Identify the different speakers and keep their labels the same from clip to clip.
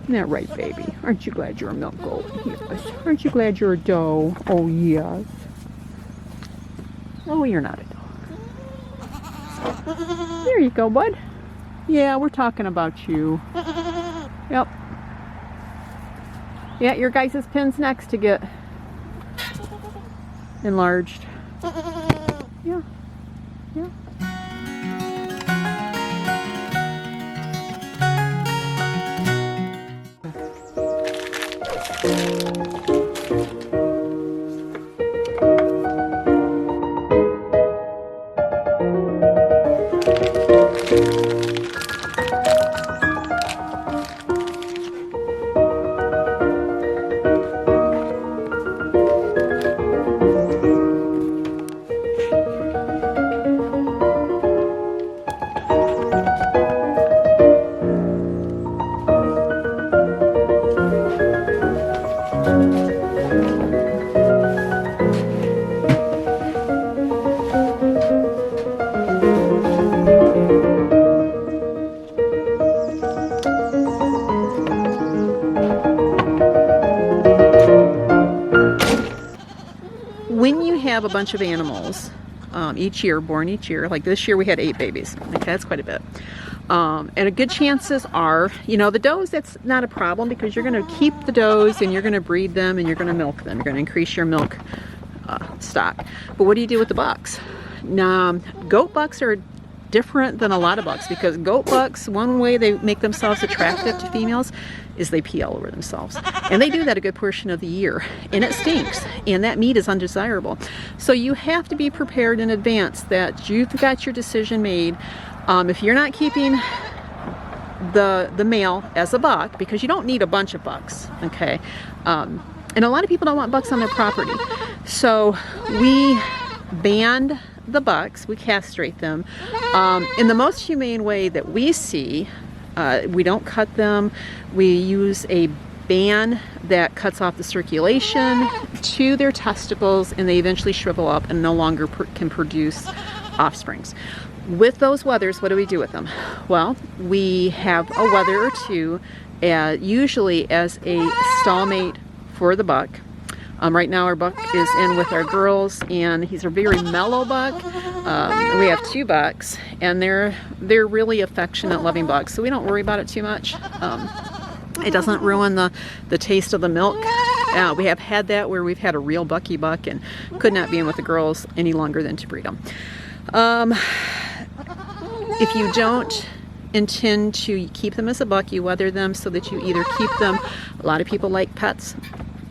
Speaker 1: Isn't that right, baby? Aren't you glad you're a milk goat? Yes. Aren't you glad you're a doe? Oh, yes. Oh, you're not a doe. There you go, bud. Yeah, we're talking about you. Yep. Yeah, your guys' pin's next to get enlarged. Yeah. Yeah. When you have a bunch of animals born each year, like this year we had 8 babies. Okay, that's quite a bit. And a good chances are, you know, the does, that's not a problem because you're going to keep the does and you're going to breed them and you're going to milk them. You're going to increase your milk stock. But what do you do with the bucks? Now, goat bucks are different than a lot of bucks because goat bucks, one way they make themselves attractive to females is they pee all over themselves. And they do that a good portion of the year. And it stinks. And that meat is undesirable. So you have to be prepared in advance that you've got your decision made. If you're not keeping the male as a buck, because you don't need a bunch of bucks, okay? And a lot of people don't want bucks on their property. So we banned the bucks, we castrate them in the most humane way that we see. We don't cut them. We use a band that cuts off the circulation to their testicles, and they eventually shrivel up and no longer can produce offsprings. With those wethers, what do we do with them? Well, we have a wether or two, usually as a stallmate for the buck. Right now our buck is in with our girls, and he's a very mellow buck. We have 2 bucks, and they're really affectionate, loving bucks, so we don't worry about it too much. It doesn't ruin the taste of the milk. We have had that where we've had a real bucky buck and could not be in with the girls any longer than to breed them. If you don't intend to keep them as a buck, you wether them so that you either keep them. A lot of people like pets.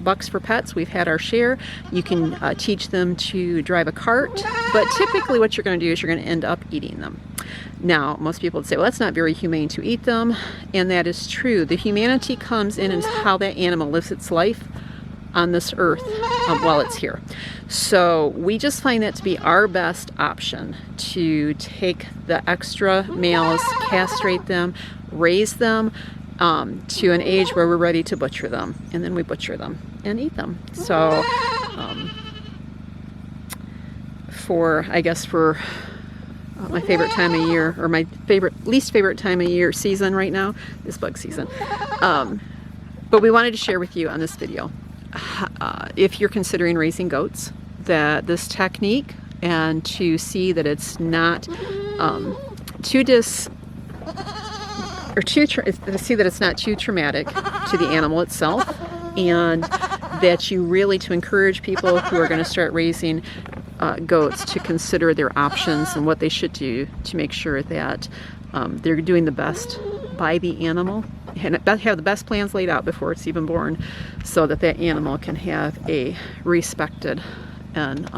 Speaker 1: Bucks for pets, we've had our share. You can teach them to drive a cart, but typically what you're going to do is you're going to end up eating them. Now, most people would say, well, that's not very humane to eat them, and that is true. The humanity comes in how that animal lives its life on this earth while it's here. So we just find that to be our best option, to take the extra males, castrate them, raise them, to an age where we're ready to butcher them, and then we butcher them and eat them. So for my favorite time of year, or my least favorite time of year season right now is bug season. But we wanted to share with you on this video, if you're considering raising goats, that this technique, and to see that it's not see that it's not too traumatic to the animal itself, and that you really, to encourage people who are going to start raising goats to consider their options and what they should do to make sure that they're doing the best by the animal, and have the best plans laid out before it's even born, so that that animal can have a respected and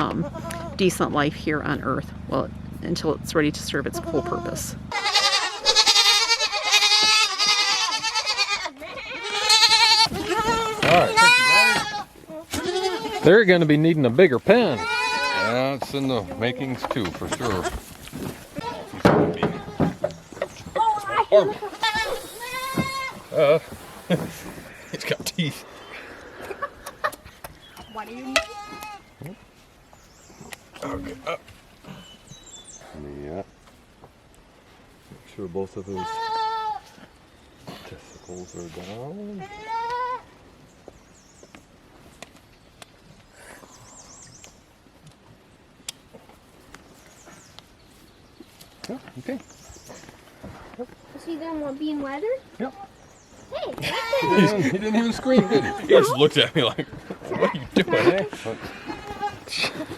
Speaker 1: decent life here on earth, well, until it's ready to serve its full purpose.
Speaker 2: They're going to be needing a bigger pen.
Speaker 3: Yeah, it's in the makings too, for sure. He's got teeth.
Speaker 1: What do you need?
Speaker 3: Okay, up. Yeah. Make sure both of those testicles testicles are down. Oh, okay.
Speaker 4: Is he gonna want being weathered?
Speaker 3: Yep.
Speaker 4: Hey,
Speaker 3: He didn't even scream, did he? He just looked at me like, what are you doing, eh?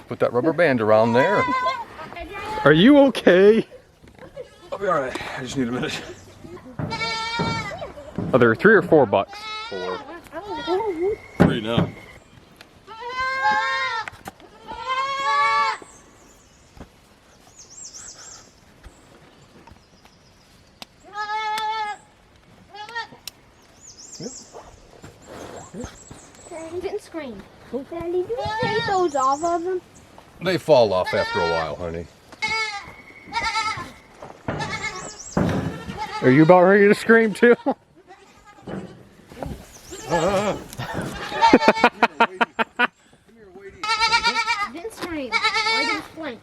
Speaker 3: Put that rubber band around there.
Speaker 2: Are you okay?
Speaker 3: I'll be alright. I just need a minute.
Speaker 2: Are there 3 or 4 bucks?
Speaker 3: 4. 3 now.
Speaker 4: Daddy didn't scream. Daddy, do you take those off of him?
Speaker 3: They fall off after a while, honey.
Speaker 2: Are you about ready to scream too?
Speaker 4: Didn't scream. Why didn't flinch?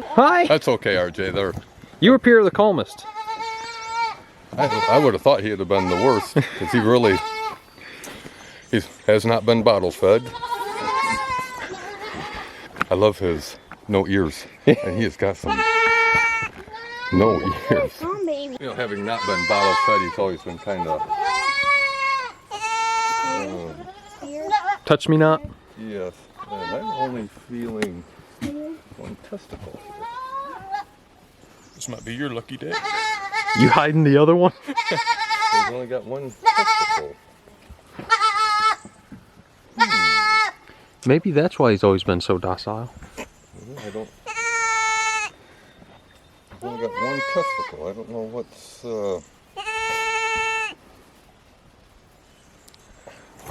Speaker 2: Hi.
Speaker 3: That's okay, RJ. They're,
Speaker 2: You appear the calmest.
Speaker 3: I would have thought he'd have been the worst, because he has not been bottle fed. I love his no ears, and he has got some no ears.
Speaker 4: Oh, baby.
Speaker 3: You know, having not been bottle fed, he's always been kind of,
Speaker 2: Touch me not.
Speaker 3: yes. And I'm only feeling one testicle.
Speaker 5: This might be your lucky day.
Speaker 2: You hiding the other one?
Speaker 3: He's only got one testicle.
Speaker 2: Maybe that's why he's always been so docile.
Speaker 3: I don't. I've only got one testicle. I don't know what's.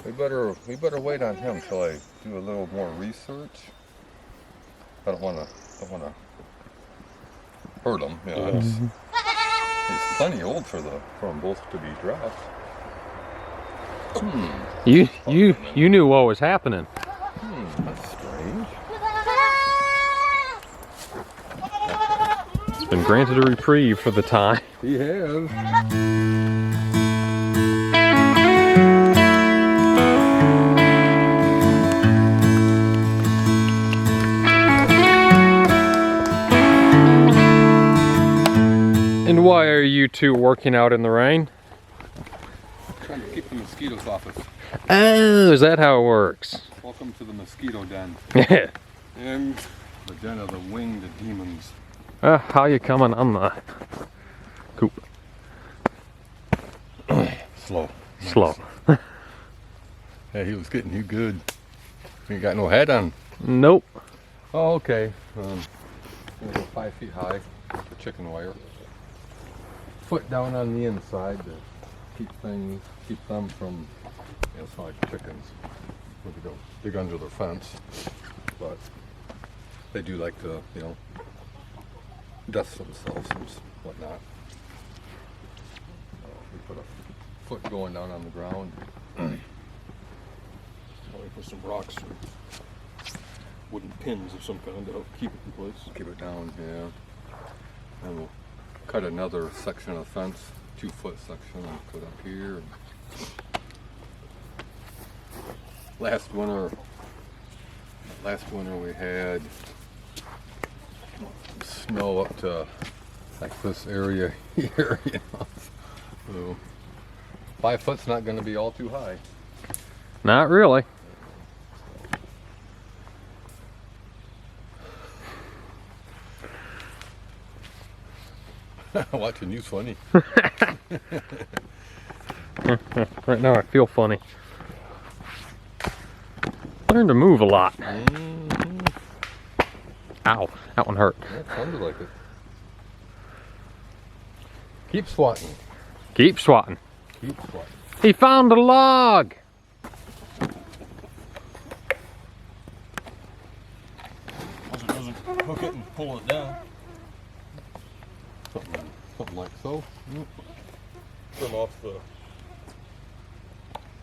Speaker 3: We better wait on him till I do a little more research. I don't wanna hurt him. You know, he's plenty old for them both to be dropped.
Speaker 2: You knew what was happening.
Speaker 3: That's strange.
Speaker 2: He's been granted a reprieve for the time.
Speaker 3: He has.
Speaker 2: And why are you two working out in the rain?
Speaker 3: Trying to keep the mosquitoes off us.
Speaker 2: Oh, is that how it works?
Speaker 3: Welcome to the mosquito den.
Speaker 2: Yeah.
Speaker 3: And the den of the winged demons.
Speaker 2: How you coming on the coop?
Speaker 3: Slow.
Speaker 2: Slow.
Speaker 3: Yeah, he was getting you good. You got no head on.
Speaker 2: Nope.
Speaker 3: Oh, okay. We'll go 5 feet high with the chicken wire. Foot down on the inside to keep them from, it's not like chickens, where they go dig under their fence, but they do like to, dust themselves and whatnot. We put a foot going down on the ground.
Speaker 5: We put some rocks or wooden pins of some kind to help keep it in place.
Speaker 3: Keep it down, yeah. And we'll cut another section of fence, 2-foot section, and put up here. And last winter we had snow up to like this area here, So 5 foot's not going to be all too high.
Speaker 2: Not really.
Speaker 3: Watching you's funny.
Speaker 2: Right now I feel funny. Learn to move a lot. Ow, that one hurt.
Speaker 3: That sounded like it. Keep swatting.
Speaker 2: Keep swatting.
Speaker 3: Keep swatting.
Speaker 2: He found a log.
Speaker 5: As it doesn't hook it and pull it down.
Speaker 3: Something like so.
Speaker 5: Trim off the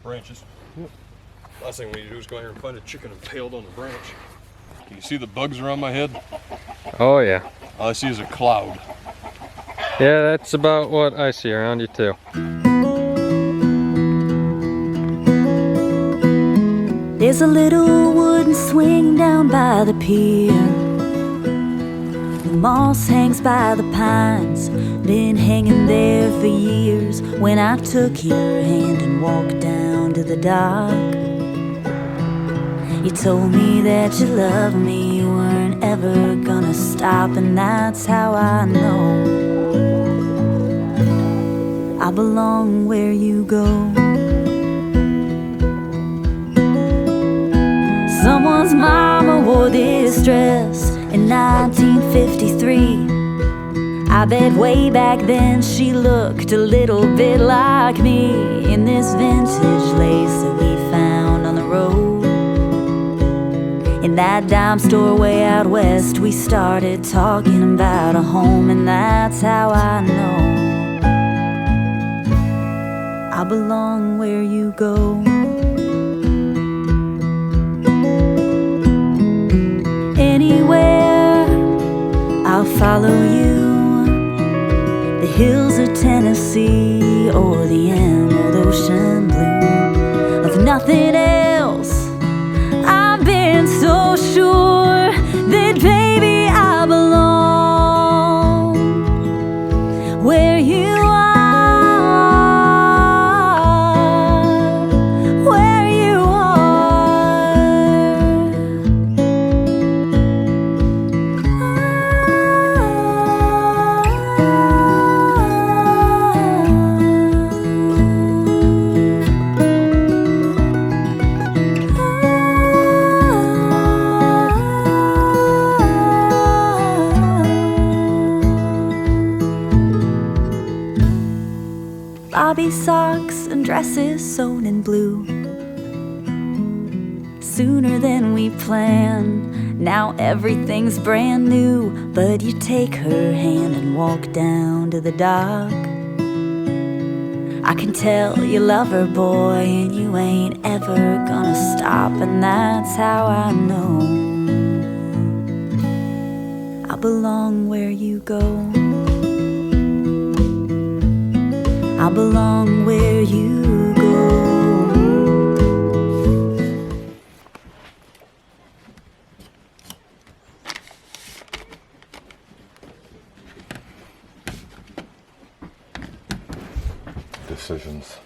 Speaker 5: branches. Last thing we need to do is go here and find a chicken impaled on the branch. Can you see the bugs around my head?
Speaker 2: Oh yeah.
Speaker 5: All I see is a cloud.
Speaker 2: Yeah, that's about what I see around you too.
Speaker 6: There's a little wooden swing down by the pier. The moss hangs by the pines, been hanging there for years. When I took your hand and walked down to the dock, you told me that you loved me, you weren't ever gonna stop. And that's how I know I belong where you go. Someone's mama wore this dress in 1953. I bet way back then she looked a little bit like me, in this vintage lace that we found on the road. In that dime store way out west, we started talking about a home. And that's how I know I belong where you go. Anywhere I'll follow you, the hills of Tennessee or the emerald ocean blue. Of nothing else, I've been so sure that baby I belong where you are. Bobby socks and dresses sewn in blue, sooner than we planned. Now everything's brand new, but you take her hand and walk down to the dock. I can tell you love her, boy, and you ain't ever gonna stop. And that's how I know I belong where you go. I belong where you go.
Speaker 3: Decisions.